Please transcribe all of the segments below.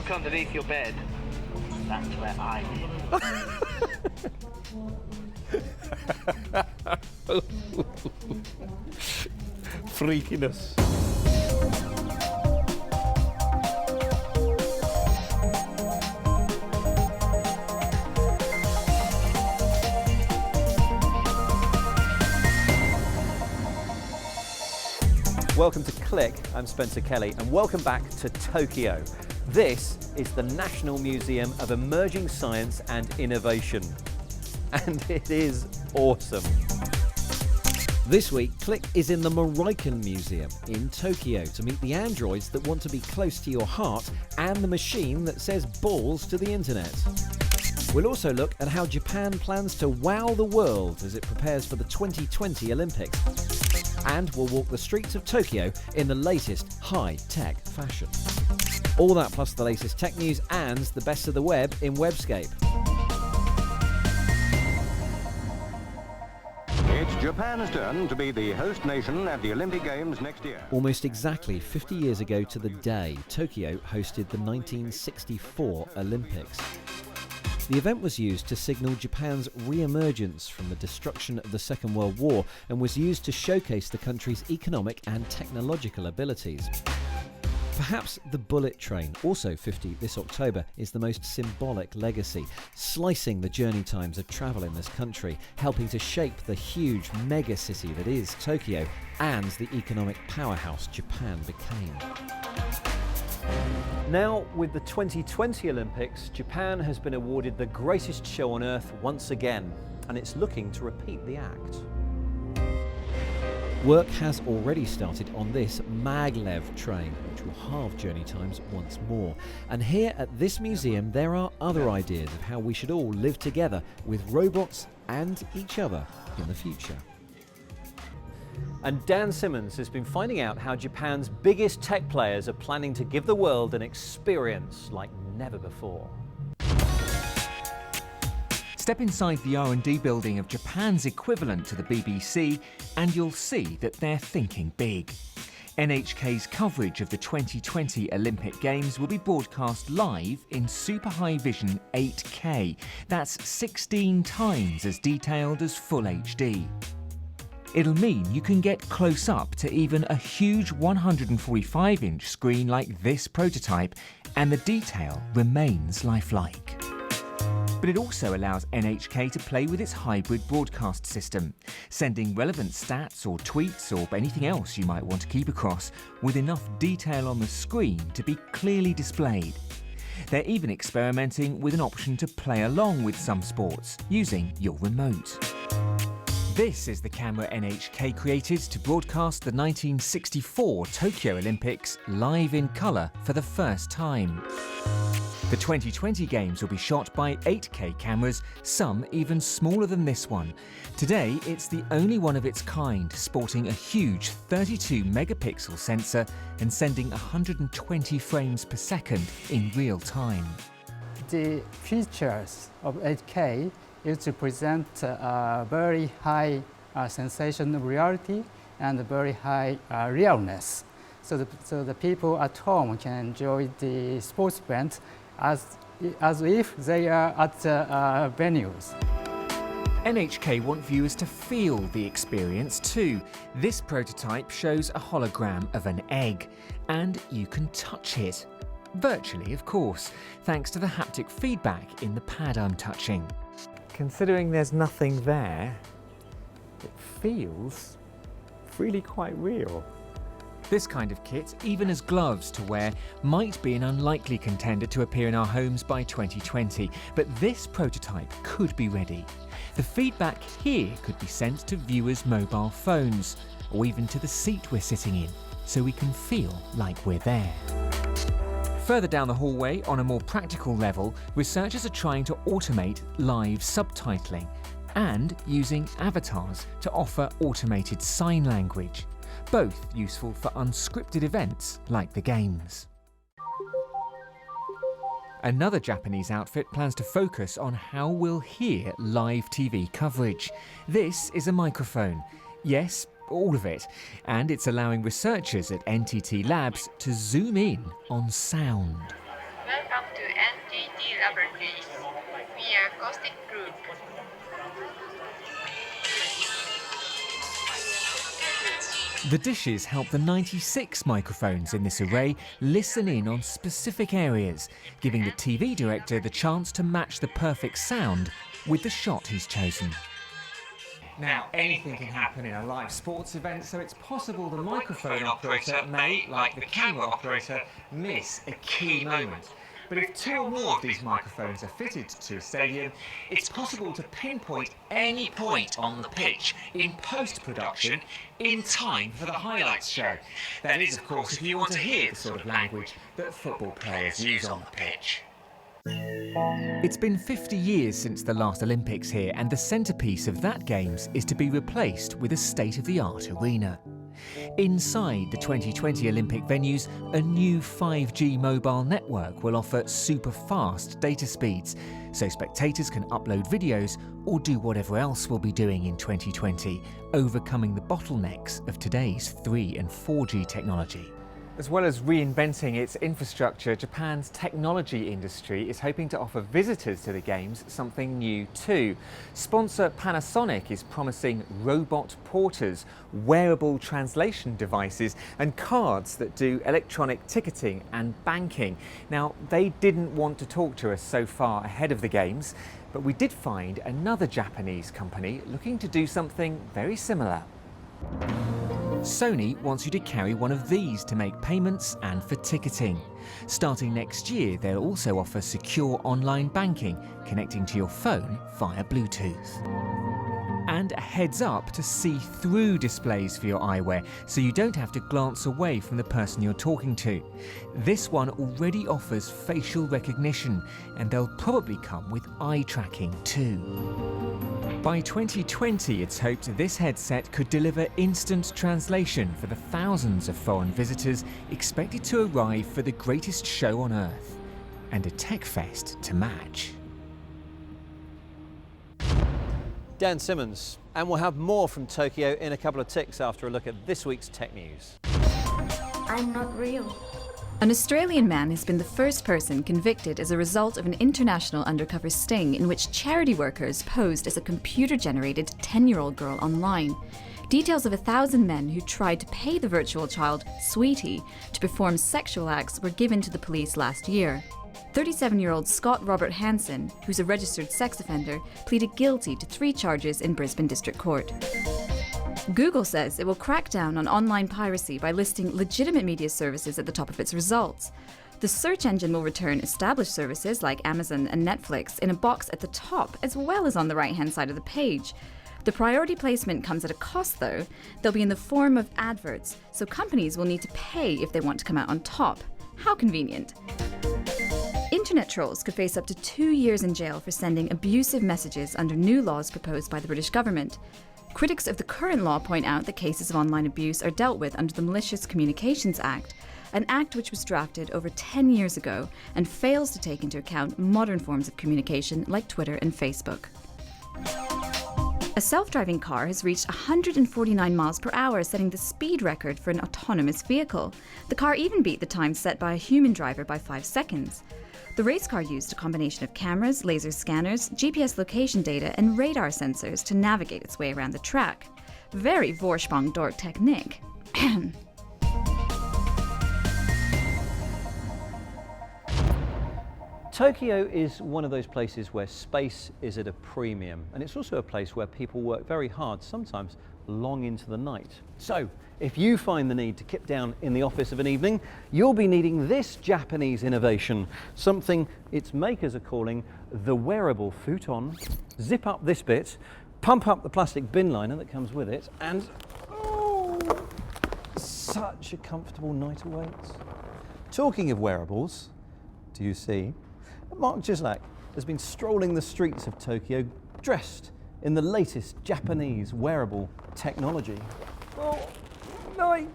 look underneath your bed, that's where I live. Freakiness. Welcome to Click, I'm Spencer Kelly, and welcome back to Tokyo. This is the National Museum of Emerging Science and Innovation. And it is awesome. This week, Click is in the Miraikan Museum in Tokyo to meet the androids that want to be close to your heart and the machine that says balls to the internet. We'll also look at how Japan plans to wow the world as it prepares for the 2020 Olympics. And we'll walk the streets of Tokyo in the latest high-tech fashion. All that plus the latest tech news and the best of the web in Webscape. It's Japan's turn to be the host nation at the Olympic Games next year. Almost exactly 50 years ago to the day, Tokyo hosted the 1964 Olympics. The event was used to signal Japan's re-emergence from the destruction of the Second World War and was used to showcase the country's economic and technological abilities. Perhaps the bullet train, also 50 this October, is the most symbolic legacy, slicing the journey times of travel in this country, helping to shape the huge mega-city that is Tokyo and the economic powerhouse Japan became. Now, with the 2020 Olympics, Japan has been awarded the greatest show on earth once again, and it's looking to repeat the act. Work has already started on this maglev train, which will halve journey times once more. And here at this museum, there are other ideas of how we should all live together with robots and each other in the future. And Dan Simmons has been finding out how Japan's biggest tech players are planning to give the world an experience like never before. Step inside the R&D building of Japan's equivalent to the BBC and you'll see that they're thinking big. NHK's coverage of the 2020 Olympic Games will be broadcast live in super high vision 8K. That's 16 times as detailed as Full HD. It'll mean you can get close up to even a huge 145-inch screen like this prototype, and the detail remains lifelike. But it also allows NHK to play with its hybrid broadcast system, sending relevant stats or tweets or anything else you might want to keep across with enough detail on the screen to be clearly displayed. They're even experimenting with an option to play along with some sports using your remote. This is the camera NHK created to broadcast the 1964 Tokyo Olympics live in colour for the first time. The 2020 Games will be shot by 8K cameras, some even smaller than this one. Today, it's the only one of its kind, sporting a huge 32 megapixel sensor and sending 120 frames per second in real time. The features of 8K is to present very high sensation of reality and very high realness. So the people at home can enjoy the sports event as if they are at the venues. NHK want viewers to feel the experience too. This prototype shows a hologram of an egg, and you can touch it. Virtually, of course, thanks to the haptic feedback in the pad I'm touching. Considering there's nothing there, it feels really quite real. This kind of kit, even as gloves to wear, might be an unlikely contender to appear in our homes by 2020, but this prototype could be ready. The feedback here could be sent to viewers' mobile phones, or even to the seat we're sitting in, so we can feel like we're there. Further down the hallway, on a more practical level, researchers are trying to automate live subtitling and using avatars to offer automated sign language, both useful for unscripted events like the Games. Another Japanese outfit plans to focus on how we'll hear live TV coverage. This is a microphone. Yes, all of it. And it's allowing researchers at NTT Labs to zoom in on sound. Welcome to NTT Laboratories. We are Acoustic Group. The dishes help the 96 microphones in this array listen in on specific areas, giving the TV director the chance to match the perfect sound with the shot he's chosen. Now, anything can happen in a live sports event, so it's possible the microphone operator may, like the camera operator, miss a key moment. But if two or more of these microphones are fitted to a stadium, it's possible to pinpoint any point on the pitch in post-production in time for the highlights show. That is, of course, if you want to hear the sort of language that football players use on the pitch. It's been 50 years since the last Olympics here, and the centrepiece of that Games is to be replaced with a state-of-the-art arena. Inside the 2020 Olympic venues, a new 5G mobile network will offer super-fast data speeds, so spectators can upload videos or do whatever else we'll be doing in 2020, overcoming the bottlenecks of today's 3 and 4G technology. As well as reinventing its infrastructure, Japan's technology industry is hoping to offer visitors to the Games something new too. Sponsor Panasonic is promising robot porters, wearable translation devices and cards that do electronic ticketing and banking. Now, they didn't want to talk to us so far ahead of the Games, but we did find another Japanese company looking to do something very similar. Sony wants you to carry one of these to make payments and for ticketing. Starting next year, they'll also offer secure online banking, connecting to your phone via Bluetooth. And a heads up to see-through displays for your eyewear, so you don't have to glance away from the person you're talking to. This one already offers facial recognition, and they'll probably come with eye tracking too. By 2020, it's hoped this headset could deliver instant translation for the thousands of foreign visitors expected to arrive for the greatest show on Earth, and a tech fest to match. Dan Simmons, and we'll have more from Tokyo in a couple of ticks after a look at this week's tech news. I'm not real. An Australian man has been the first person convicted as a result of an international undercover sting in which charity workers posed as a computer-generated 10-year-old girl online. Details of 1,000 men who tried to pay the virtual child, Sweetie, to perform sexual acts were given to the police last year. 37-year-old Scott Robert Hansen, who's a registered sex offender, pleaded guilty to 3 charges in Brisbane District Court. Google says it will crack down on online piracy by listing legitimate media services at the top of its results. The search engine will return established services like Amazon and Netflix in a box at the top as well as on the right-hand side of the page. The priority placement comes at a cost though. They'll be in the form of adverts, so companies will need to pay if they want to come out on top. How convenient. Internet trolls could face up to 2 years in jail for sending abusive messages under new laws proposed by the British government. Critics of the current law point out that cases of online abuse are dealt with under the Malicious Communications Act, an act which was drafted over 10 years ago and fails to take into account modern forms of communication like Twitter and Facebook. A self-driving car has reached 149 miles per hour, setting the speed record for an autonomous vehicle. The car even beat the time set by a human driver by 5 seconds. The race car used a combination of cameras, laser scanners, GPS location data, and radar sensors to navigate its way around the track. Very Vorsprung dort technique. Tokyo is one of those places where space is at a premium, and it's also a place where people work very hard, sometimes long into the night. So, if you find the need to kip down in the office of an evening, you'll be needing this Japanese innovation, something its makers are calling the Wearable futon. Zip up this bit, pump up the plastic bin liner that comes with it, and oh, such a comfortable night awaits. Talking of wearables, do you see? Mark Gislak has been strolling the streets of Tokyo dressed in the latest Japanese wearable technology. Oh, no!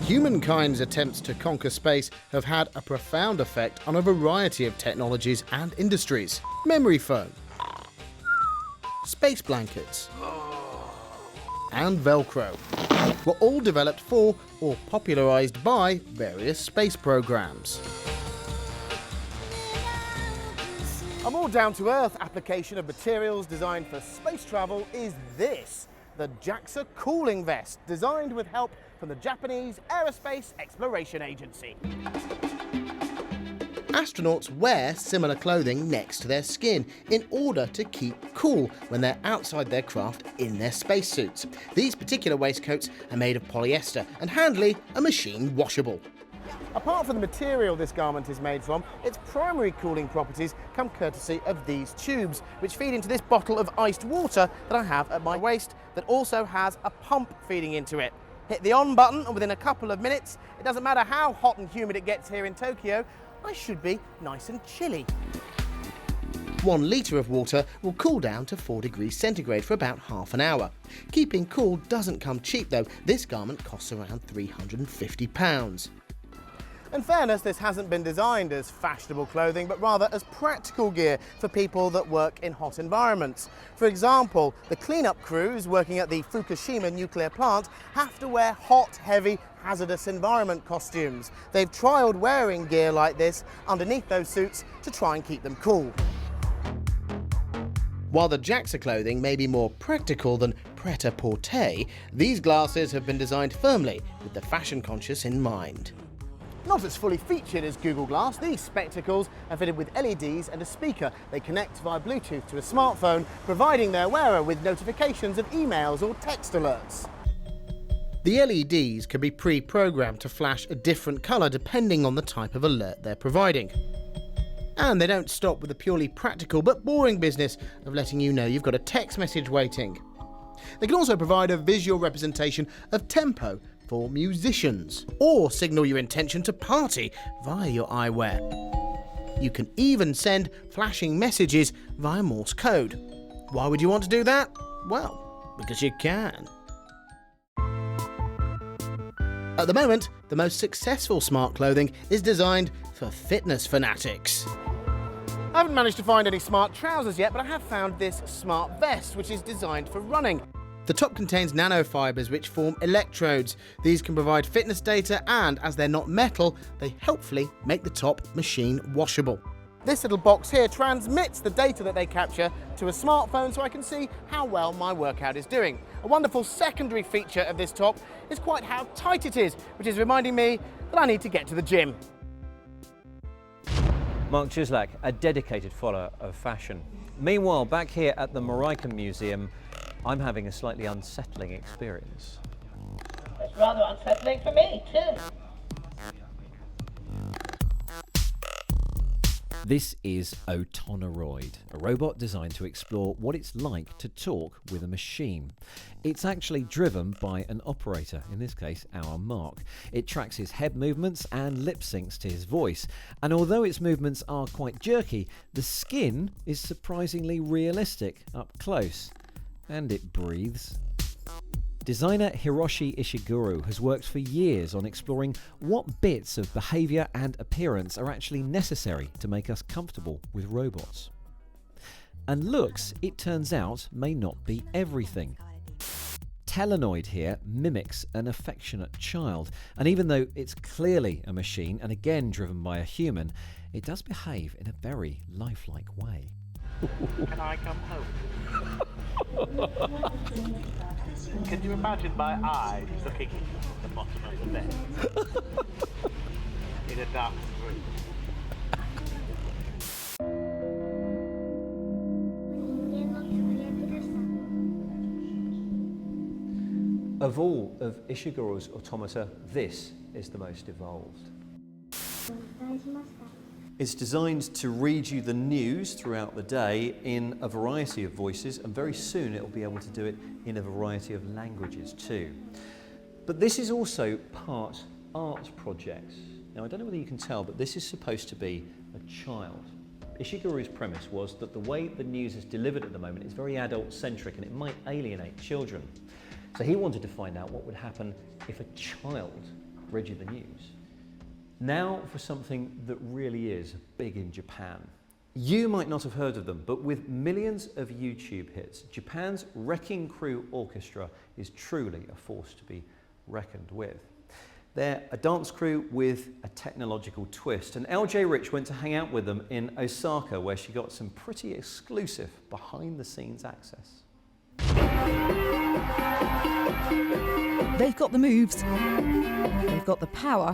Humankind's attempts to conquer space have had a profound effect on a variety of technologies and industries. Memory foam, space blankets, and Velcro were all developed for or popularised by various space programs. A more down-to-earth application of materials designed for space travel is this, the JAXA cooling vest, designed with help from the Japanese Aerospace Exploration Agency. Astronauts wear similar clothing next to their skin in order to keep cool when they're outside their craft in their spacesuits. These particular waistcoats are made of polyester and handily are machine washable. Apart from the material this garment is made from, its primary cooling properties come courtesy of these tubes, which feed into this bottle of iced water that I have at my waist that also has a pump feeding into it. Hit the on button and within a couple of minutes, it doesn't matter how hot and humid it gets here in Tokyo, I should be nice and chilly. 1 litre of water will cool down to 4 degrees centigrade for about half an hour. Keeping cool doesn't come cheap though. This garment costs around £350. In fairness, this hasn't been designed as fashionable clothing, but rather as practical gear for people that work in hot environments. For example, the cleanup crews working at the Fukushima nuclear plant have to wear hot, heavy, hazardous environment costumes. They've trialled wearing gear like this underneath those suits to try and keep them cool. While the JAXA clothing may be more practical than pret-a-porter, these glasses have been designed firmly with the fashion conscious in mind. Not as fully featured as Google Glass, these spectacles are fitted with LEDs and a speaker. They connect via Bluetooth to a smartphone, providing their wearer with notifications of emails or text alerts. The LEDs can be pre-programmed to flash a different colour depending on the type of alert they're providing. And they don't stop with the purely practical but boring business of letting you know you've got a text message waiting. They can also provide a visual representation of tempo for musicians, or signal your intention to party via your eyewear. You can even send flashing messages via Morse code. Why would you want to do that? Well, because you can. At the moment, the most successful smart clothing is designed for fitness fanatics. I haven't managed to find any smart trousers yet, but I have found this smart vest, which is designed for running. The top contains nanofibers which form electrodes. These can provide fitness data and, as they're not metal, they helpfully make the top machine washable. This little box here transmits the data that they capture to a smartphone so I can see how well my workout is doing. A wonderful secondary feature of this top is quite how tight it is, which is reminding me that I need to get to the gym. Mark Chislak, a dedicated follower of fashion. Meanwhile, back here at the Miraikan Museum, I'm having a slightly unsettling experience. It's rather unsettling for me too. This is Otoneroid, a robot designed to explore what it's like to talk with a machine. It's actually driven by an operator, in this case our Mark. It tracks his head movements and lip syncs to his voice, and although its movements are quite jerky, the skin is surprisingly realistic up close. And it breathes. Designer Hiroshi Ishiguro has worked for years on exploring what bits of behaviour and appearance are actually necessary to make us comfortable with robots. And looks, it turns out, may not be everything. Telenoid here mimics an affectionate child, and even though it's clearly a machine and again driven by a human, it does behave in a very lifelike way. Can I come home? Can you imagine my eyes looking at the bottom of the bed? In a dark room. Of all of Ishiguro's automata, this is the most evolved. It's designed to read you the news throughout the day in a variety of voices, and very soon it will be able to do it in a variety of languages too. But this is also part art project. Now I don't know whether you can tell, but this is supposed to be a child. Ishiguro's premise was that the way the news is delivered at the moment is very adult-centric and it might alienate children. So he wanted to find out what would happen if a child read you the news. Now for something that really is big in Japan. You might not have heard of them, but with millions of YouTube hits, Japan's Wrecking Crew Orchestra is truly a force to be reckoned with. They're a dance crew with a technological twist, and LJ Rich went to hang out with them in Osaka, where she got some pretty exclusive behind-the-scenes access. They've got the moves, they've got the power,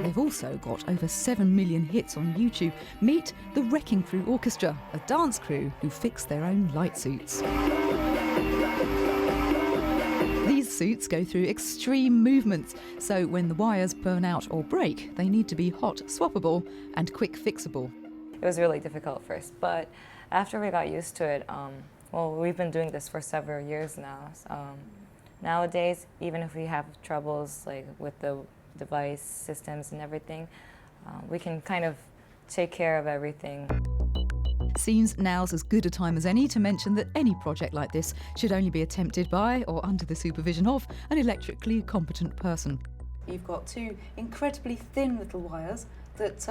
they've also got over 7 million hits on YouTube. Meet the Wrecking Crew Orchestra, a dance crew who fix their own light suits. These suits go through extreme movements, so when the wires burn out or break, they need to be hot swappable and quick fixable. It was really difficult at first, but after we got used to it, well, we've been doing this for several years now. Nowadays, even if we have troubles like with the device systems and everything, we can kind of take care of everything. Seems now's as good a time as any to mention that any project like this should only be attempted by or under the supervision of an electrically competent person. You've got two incredibly thin little wires that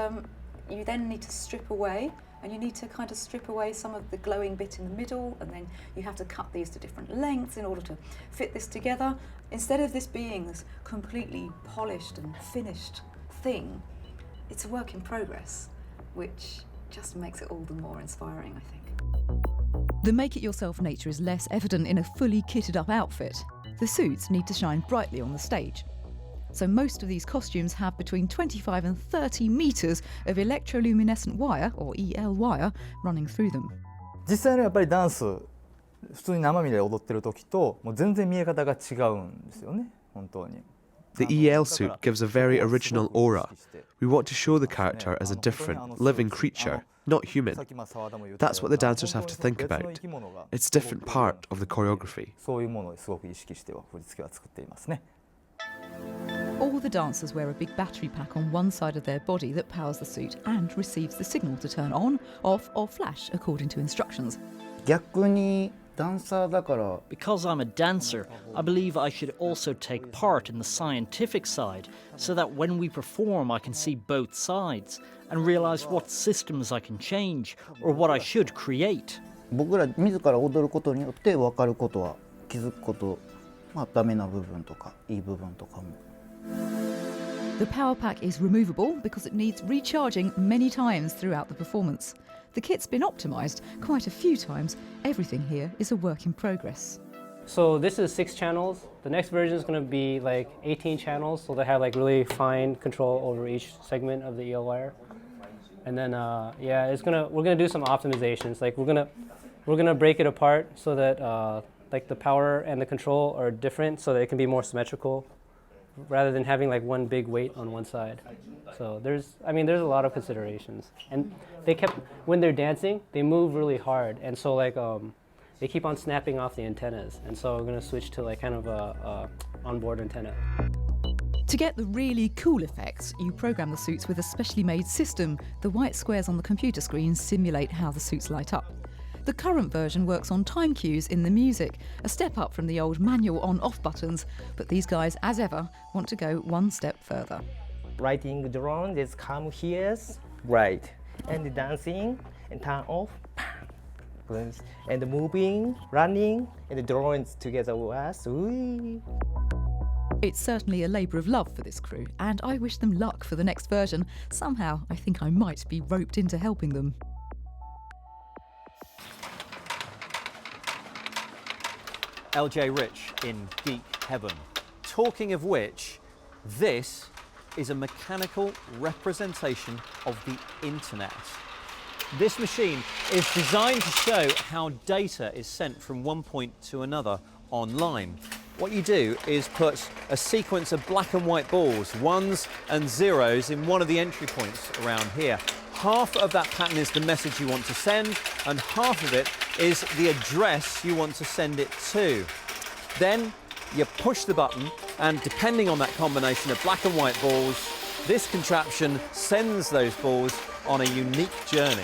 you then need to strip away, and you need to kind of strip away some of the glowing bit in the middle, and then you have to cut these to different lengths in order to fit this together. Instead of this being this completely polished and finished thing, it's a work in progress, which just makes it all the more inspiring, I think. The make-it-yourself nature is less evident in a fully kitted up outfit. The suits need to shine brightly on the stage. So most of these costumes have between 25 and 30 metres of electroluminescent wire, or EL wire, running through them. 実際のやっぱりダンス、普通に生身で踊ってる時ともう全然見え方が違うんですよね、本当に。 The EL suit gives a very original aura. We want to show the character as a different, living creature, not human. That's what the dancers have to think about. It's a different part of the choreography. そういうものをすごく意識して振り付けは作っていますね。 All the dancers wear a big battery pack on one side of their body that powers the suit and receives the signal to turn on, off or flash according to instructions. 逆にダンサーだから Because I'm a dancer, I believe I should also take part in the scientific side, so that when we perform I can see both sides and realise what systems I can change or what I should create. 僕ら自ら踊ることによって分かることは気づくこと、ダメな部分とかいい部分とかも。 The power pack is removable because it needs recharging many times throughout the performance. The kit's been optimised quite a few times. Everything here is a work in progress. So this is 6 channels. The next version is going to be like 18 channels, so they have like really fine control over each segment of the EL wire. And then yeah, we're gonna do some optimizations. Like we're gonna break it apart so that like the power and the control are different, so that it can be more symmetrical, rather than having like one big weight on one side. So there's a lot of considerations. And when they're dancing, they move really hard, and so like they keep on snapping off the antennas. And so we're gonna switch to like kind of a onboard antenna. To get the really cool effects, you program the suits with a specially made system. The white squares on the computer screen simulate how the suits light up. The current version works on time cues in the music, a step up from the old manual on-off buttons, but these guys, as ever, want to go one step further. Riding the drone, just come here, right, and dancing, and turn off, and moving, running, and the drones together with us. It's certainly a labour of love for this crew, and I wish them luck for the next version. Somehow, I think I might be roped into helping them. LJ Rich in Geek Heaven. Talking of which, this is a mechanical representation of the internet. This machine is designed to show how data is sent from one point to another online. What you do is put a sequence of black and white balls, ones and zeros, in one of the entry points around here. Half of that pattern is the message you want to send, and half of it is the address you want to send it to. Then you push the button, and depending on that combination of black and white balls, this contraption sends those balls on a unique journey.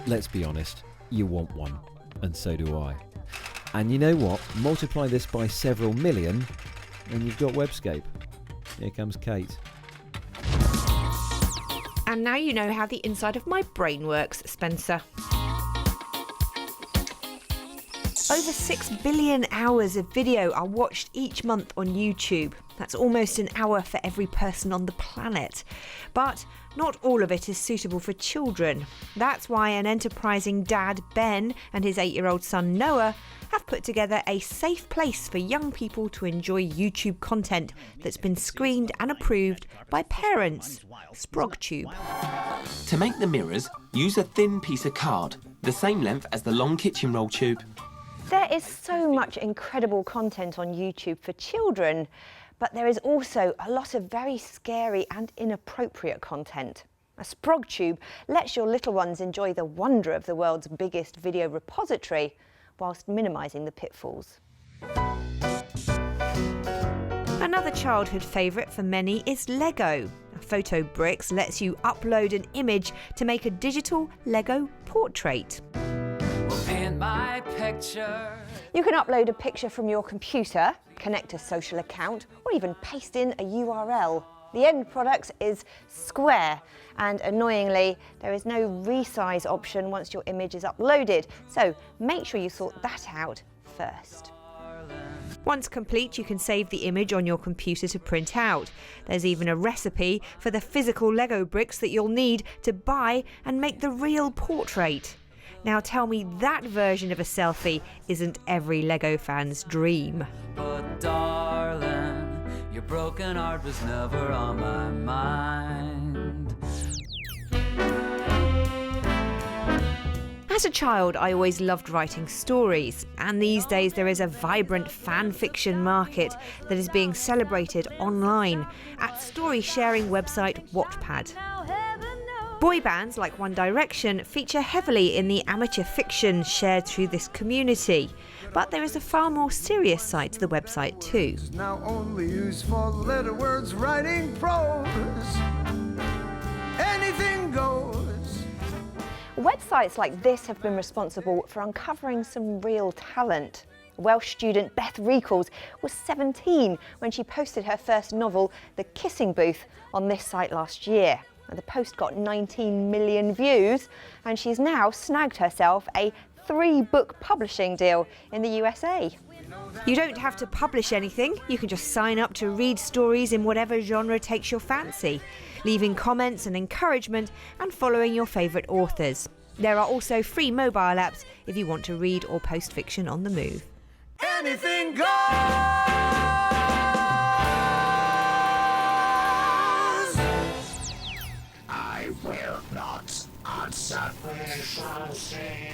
Let's be honest, you want one, and so do I. And you know what? Multiply this by several million, and you've got Webscape. Here comes Kate. And now you know how the inside of my brain works, Spencer. Over 6 billion hours of video are watched each month on YouTube. That's almost an hour for every person on the planet. But not all of it is suitable for children. That's why an enterprising dad, Ben, and his 8-year-old son, Noah, have put together a safe place for young people to enjoy YouTube content that's been screened and approved by parents. SprogTube. To make the mirrors, use a thin piece of card, the same length as the long kitchen roll tube. There is so much incredible content on YouTube for children, but there is also a lot of very scary and inappropriate content. A SprogTube lets your little ones enjoy the wonder of the world's biggest video repository, whilst minimising the pitfalls. Another childhood favourite for many is Lego. Photo Bricks lets you upload an image to make a digital Lego portrait. You can upload a picture from your computer, connect a social account, or even paste in a URL. The end product is square, and annoyingly, there is no resize option once your image is uploaded, so make sure you sort that out first. Once complete, you can save the image on your computer to print out. There's even a recipe for the physical Lego bricks that you'll need to buy and make the real portrait. Now tell me that version of a selfie isn't every Lego fan's dream. But darling, your broken heart was never on my mind. As a child, I always loved writing stories, and these days there is a vibrant fan fiction market that is being celebrated online at story sharing website Wattpad. Boy bands like One Direction feature heavily in the amateur fiction shared through this community, but there is a far more serious side to the website too. Now only used for letter words, writing prose. Anything goes. Websites like this have been responsible for uncovering some real talent. Welsh student Beth Recalls was 17 when she posted her first novel, The Kissing Booth, on this site last year. The post got 19 million views, and she's now snagged herself a 3-book publishing deal in the USA. You don't have to publish anything, you can just sign up to read stories in whatever genre takes your fancy, leaving comments and encouragement and following your favourite authors. There are also free mobile apps if you want to read or post fiction on the move. Anything goes. Will not answer.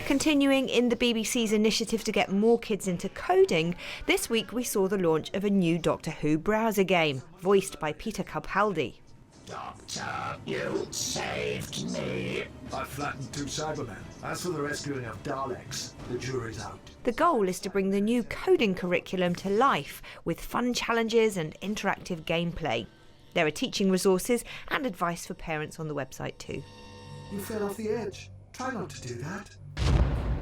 Continuing in the BBC's initiative to get more kids into coding, this week we saw the launch of a new Doctor Who browser game, voiced by Peter Capaldi. Doctor, you saved me. I flattened 2 Cybermen. As for the rescuing of Daleks, the jury's out. The goal is to bring the new coding curriculum to life with fun challenges and interactive gameplay. There are teaching resources and advice for parents on the website too. You fell off the edge. Try not to do that.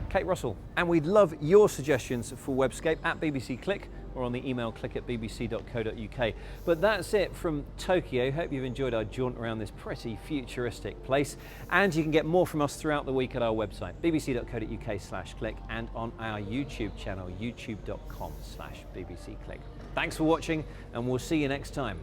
Kate Russell, and we'd love your suggestions for Webscape at BBC Click or on the email click@bbc.co.uk. But that's it from Tokyo. Hope you've enjoyed our jaunt around this pretty futuristic place. And you can get more from us throughout the week at our website, bbc.co.uk/click, and on our YouTube channel, youtube.com/bbcclick. Thanks for watching, and we'll see you next time.